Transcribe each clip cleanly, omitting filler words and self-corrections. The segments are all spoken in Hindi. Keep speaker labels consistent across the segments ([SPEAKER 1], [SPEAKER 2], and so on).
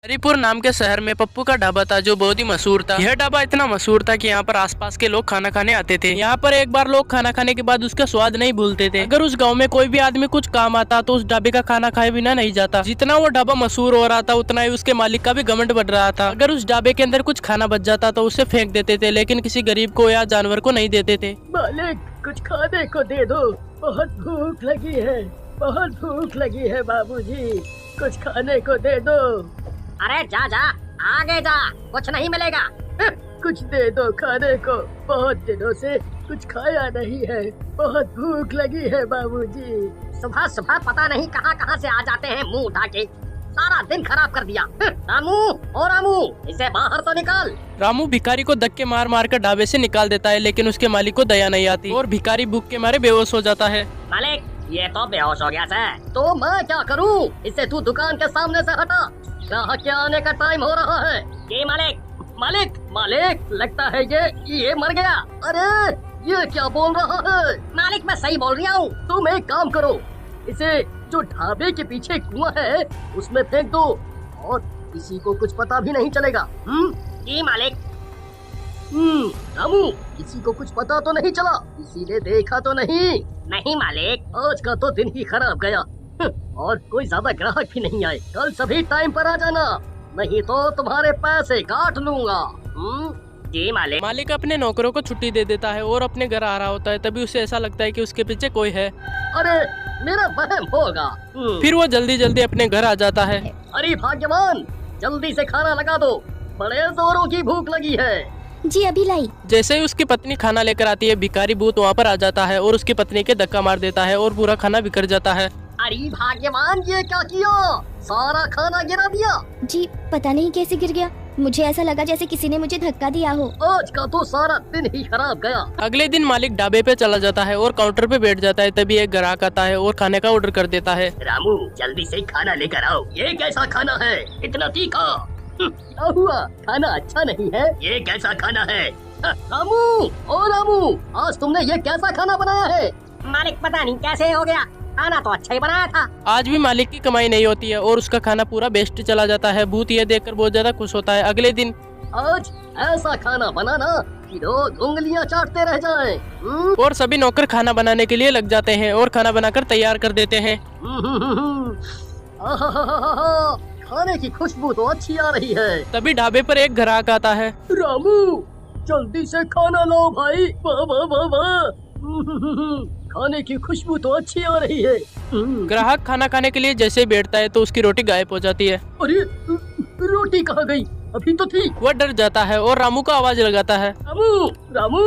[SPEAKER 1] हरिपुर नाम के शहर में पप्पू का ढाबा था जो बहुत ही मशहूर था। यह ढाबा इतना मशहूर था कि यहाँ पर आसपास के लोग खाना खाने आते थे। यहाँ पर एक बार लोग खाना खाने के बाद उसका स्वाद नहीं भूलते थे। अगर उस गांव में कोई भी आदमी कुछ काम आता तो उस ढाबे का खाना खाए बिना नहीं जाता। जितना वो ढाबा मशहूर हो रहा था उतना ही उसके मालिक का भी घमंड बढ़ रहा था। अगर उस ढाबे के अंदर कुछ खाना बच जाता तो उसे फेंक देते थे, लेकिन किसी गरीब को या जानवर को नहीं देते थे।
[SPEAKER 2] मालिक कुछ खाने को दे दो, बहुत भूख लगी है, बहुत भूख लगी है बाबूजी, कुछ खाने को दे दो।
[SPEAKER 3] अरे जा जा आगे जा, कुछ नहीं मिलेगा।
[SPEAKER 2] कुछ दे दो खाने को, बहुत दिनों से कुछ खाया नहीं है, बहुत भूख लगी है बाबूजी।
[SPEAKER 3] सुबह सुबह पता नहीं कहां कहां से आ जाते हैं मुंह उठा के, सारा दिन खराब कर दिया। रामू ओ रामू, इसे बाहर तो निकाल।
[SPEAKER 1] रामू भिखारी को धक्के मार मार कर ढाबे से निकाल देता है, लेकिन उसके मालिक को दया नहीं आती और भिखारी भूख के मारे बेहोश हो जाता है।
[SPEAKER 3] मालिक ये तो बेहोश हो गया है, तो मैं क्या करूं? इसे तू दुकान के सामने से हटा, ग्राहक के आने का टाइम हो रहा है। जी मालिक। मालिक मालिक लगता है ये मर गया। अरे ये क्या बोल रहा है? मालिक मैं सही बोल रहा हूँ। तुम एक काम करो, इसे जो ढाबे के पीछे कुआं है उसमें फेंक दो और किसी को कुछ पता भी नहीं चलेगा। जी मालिक। रामू किसी को कुछ पता तो नहीं चला? किसी ने देखा तो नहीं? नहीं मालिक। आज का तो दिन ही खराब गया और कोई ज्यादा ग्राहक भी नहीं आए। कल सभी टाइम पर आ जाना, नहीं तो तुम्हारे पैसे काट लूंगा। जी मालिक।
[SPEAKER 1] मालिक अपने नौकरों को छुट्टी दे देता है और अपने घर आ रहा होता है। तभी उसे ऐसा लगता है कि उसके पीछे कोई है।
[SPEAKER 3] अरे मेरा वहम होगा।
[SPEAKER 1] फिर वो जल्दी जल्दी अपने घर आ जाता है।
[SPEAKER 3] अरे भाग्यवान, जल्दी से खाना लगा दो, बड़े जोरों की भूख लगी है।
[SPEAKER 4] जी अभी लाई।
[SPEAKER 1] जैसे ही उसकी पत्नी खाना लेकर आती है, भिखारी भूत वहाँ पर आ जाता है और उसकी पत्नी के धक्का मार देता है और पूरा खाना बिखर जाता है।
[SPEAKER 3] अरे भाग्यवान, ये क्या किया? सारा खाना गिरा दिया।
[SPEAKER 4] जी पता नहीं कैसे गिर गया, मुझे ऐसा लगा जैसे किसी ने मुझे धक्का दिया हो।
[SPEAKER 3] आज का तो सारा दिन ही खराब गया।
[SPEAKER 1] अगले दिन मालिक ढाबे पे चला जाता है और काउंटर पे बैठ जाता है। तभी एक ग्राहक आता है और खाने का ऑर्डर कर देता है।
[SPEAKER 3] रामू जल्दी से खाना लेकर आओ। ये कैसा खाना है, इतना तीखा? क्या हुआ, खाना अच्छा नहीं है? ये कैसा खाना है? रामू ओ रामू, आज तुमने ये कैसा खाना बनाया है? मालिक पता नहीं कैसे हो गया, खाना तो अच्छा ही बनाया था।
[SPEAKER 1] आज भी मालिक की कमाई नहीं होती है और उसका खाना पूरा बेस्ट चला जाता है। भूत ये देखकर बहुत ज्यादा खुश होता है। अगले दिन
[SPEAKER 3] आज ऐसा खाना बनाना कि लोग उंगलियां चाटते रह जाएं।
[SPEAKER 1] और सभी नौकर खाना बनाने के लिए लग जाते हैं और खाना बनाकर तैयार कर देते हैं।
[SPEAKER 3] आहाहाहा, खाने की खुशबू तो अच्छी आ रही है।
[SPEAKER 1] तभी ढाबे पर एक ग्राहक आता है।
[SPEAKER 2] रामू जल्दी से खाना लाओ भाई, वाह वाह वाह वाह, खाने की खुशबू तो अच्छी आ रही है।
[SPEAKER 1] ग्राहक खाना खाने के लिए जैसे ही बैठता है तो उसकी रोटी गायब हो जाती है।
[SPEAKER 2] अरे रोटी कहाँ गई? अभी तो थी।
[SPEAKER 1] वह डर जाता है और रामू को आवाज लगाता है।
[SPEAKER 2] रामू रामू।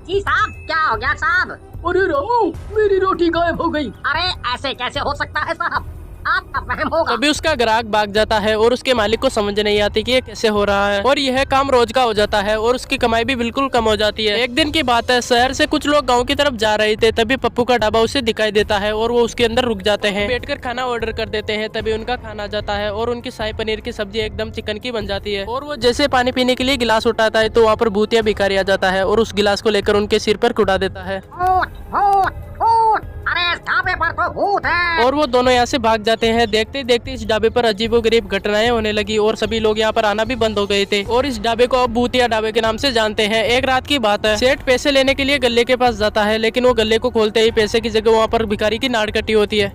[SPEAKER 3] जी साहब, क्या हो गया साहब?
[SPEAKER 2] अरे रामू मेरी रोटी गायब हो गई।
[SPEAKER 3] अरे ऐसे कैसे हो सकता है साहब, आपका वहम होगा।
[SPEAKER 1] तभी उसका ग्राहक भाग जाता है और उसके मालिक को समझ नहीं आती कि ये कैसे हो रहा है और यह काम रोज का हो जाता है और उसकी कमाई भी बिल्कुल कम हो जाती है। एक दिन की बात है, शहर से कुछ लोग गांव की तरफ जा रहे थे। तभी पप्पू का ढाबा उसे दिखाई देता है और वो उसके अंदर रुक जाते हैं, बैठकर खाना ऑर्डर कर देते हैं। तभी उनका खाना आ जाता है और उनकी शाही पनीर की सब्जी एकदम चिकन की बन जाती है। और वो जैसे पानी पीने के लिए गिलास उठाता है तो वहाँ पर भूतिया भिखारी आ जाता है और उस गिलास को लेकर उनके सिर पर कुड़ा देता है।
[SPEAKER 3] अरे इस ढाबे पर तो भूत है।
[SPEAKER 1] और वो दोनों यहाँ से भाग जाते हैं। देखते देखते इस ढाबे पर अजीबोगरीब घटनाएं होने लगी और सभी लोग यहाँ पर आना भी बंद हो गए थे और इस ढाबे को अब भूतिया ढाबे के नाम से जानते हैं। एक रात की बात है, सेठ पैसे लेने के लिए गल्ले के पास जाता है, लेकिन वो गल्ले को खोलते ही पैसे की जगह वहाँ पर भिखारी की नाड़ कटी होती है।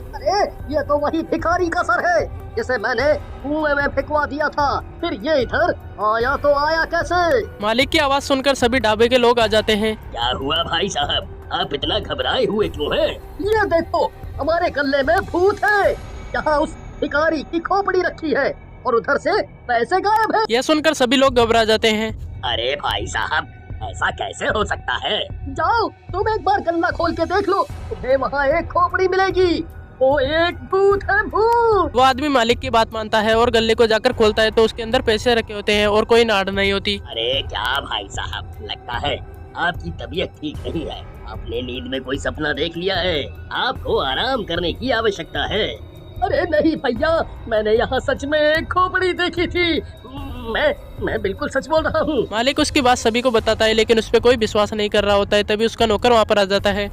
[SPEAKER 3] अरे ये तो वही भिखारी का सर है जिसे मैंने कुएं में फेंकवा दिया था। फिर ये इधर आया तो आया कैसे?
[SPEAKER 1] मालिक की आवाज सुनकर सभी ढाबे के लोग आ जाते हैं।
[SPEAKER 3] क्या हुआ भाई साहब, आप इतना घबराए हुए क्यों हैं? ये देखो हमारे गल्ले में भूत है। यहाँ उस भिखारी की खोपड़ी रखी है और उधर से पैसे गायब है।
[SPEAKER 1] यह सुनकर सभी लोग घबरा जाते हैं।
[SPEAKER 3] अरे भाई साहब, ऐसा कैसे हो सकता है? जाओ तुम एक बार गल्ला खोल के देख लो, तुम्हें वहाँ एक खोपड़ी मिलेगी। वो एक भूत है, भूत।
[SPEAKER 1] वो आदमी मालिक की बात मानता है और गल्ले को जाकर खोलता है तो उसके अंदर पैसे रखे होते हैं और कोई नाड़ नहीं होती।
[SPEAKER 3] अरे क्या भाई साहब, लगता है आपकी तबीयत ठीक नहीं है। आपने नींद में कोई सपना देख लिया है, आपको आराम करने की आवश्यकता है। अरे नहीं भैया, मैंने यहाँ सच में एक खोपड़ी देखी थी। मैं बिल्कुल सच बोल रहा हूँ।
[SPEAKER 1] मालिक उसकी बात सभी को बताता है, लेकिन उस पर कोई विश्वास नहीं कर रहा होता है। तभी उसका नौकर वहाँ पर आ जाता है।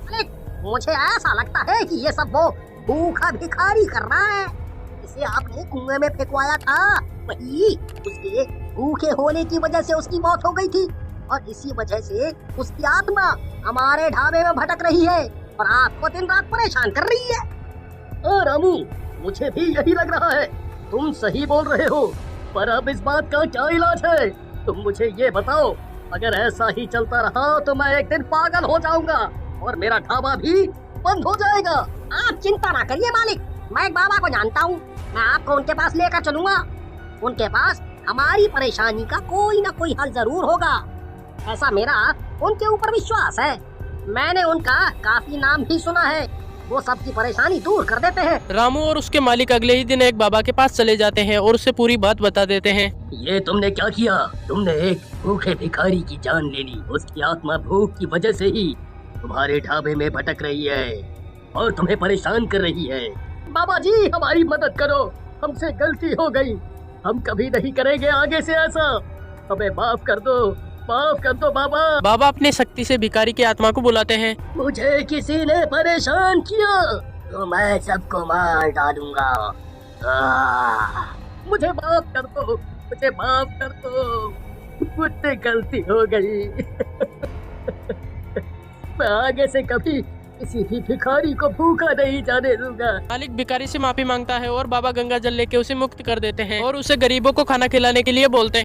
[SPEAKER 3] मुझे ऐसा लगता है कि ये सब वो भूखा भिखारी कर रहा है। जिसे आपने कुएं में फेंकवाया था, वही। उसके भूखे होने की वजह से उसकी मौत हो गई थी और इसी वजह से उसकी आत्मा हमारे ढाबे में भटक रही है और आपको दिन रात परेशान कर रही है। रामू, मुझे भी यही लग रहा है। तुम सही बोल रहे हो, पर अब इस बात का क्या इलाज है? तुम मुझे ये बताओ। अगर ऐसा ही चलता रहा तो मैं एक दिन पागल हो जाऊंगा और मेरा ढाबा भी बंद हो जाएगा। आप चिंता ना करिए मालिक, मैं एक बाबा को जानता हूँ, मैं आपको उनके पास लेकर चलूंगा। उनके पास हमारी परेशानी का कोई ना कोई हल जरूर होगा, ऐसा मेरा उनके ऊपर विश्वास है। मैंने उनका काफी नाम भी सुना है, वो सबकी परेशानी दूर कर देते हैं।
[SPEAKER 1] रामू और उसके मालिक अगले ही दिन एक बाबा के पास चले जाते हैं और उसे पूरी बात बता देते हैं।
[SPEAKER 2] ये तुमने क्या किया? तुमने एक भूखे भिखारी की जान ले ली। उसकी आत्मा भूख की वजह से ही तुम्हारे ढाबे में भटक रही है और तुम्हें परेशान कर रही है। बाबा जी, हमारी मदद करो, हमसे गलती हो गई, हम कभी नहीं करेंगे आगे से ऐसा। हमें माफ कर दो, माफ कर दो बाबा।
[SPEAKER 1] बाबा अपनी शक्ति से भिखारी की आत्मा को बुलाते हैं।
[SPEAKER 2] मुझे किसी ने परेशान किया तो मैं सबको मार डालूंगा। मुझे माफ कर दो, मुझे माफ कर दो, मुझसे गलती हो गई। मैं आगे से कभी किसी भी भिखारी को भूखा नहीं जाने दूंगा।
[SPEAKER 1] मालिक भिखारी से माफी मांगता है और बाबा गंगा जल लेके उसे मुक्त कर देते हैं और उसे गरीबों को खाना खिलाने के लिए बोलते हैं।